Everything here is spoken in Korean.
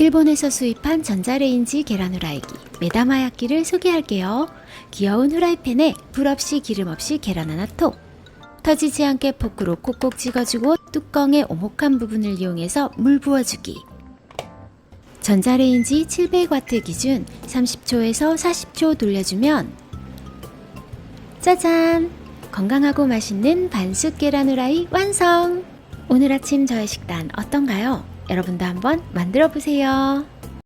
일본에서 수입한 전자레인지 계란 후라이기 메다마야끼를 소개할게요. 귀여운 후라이팬에 불 없이 기름 없이 계란 하나 톡! 터지지 않게 포크로 콕콕 찍어주고 뚜껑의 오목한 부분을 이용해서 물 부어주기. 전자레인지 700W 기준 30초에서 40초 돌려주면 짜잔! 건강하고 맛있는 반숙 계란 후라이 완성! 오늘 아침 저의 식단 어떤가요? 여러분도 한번 만들어 보세요.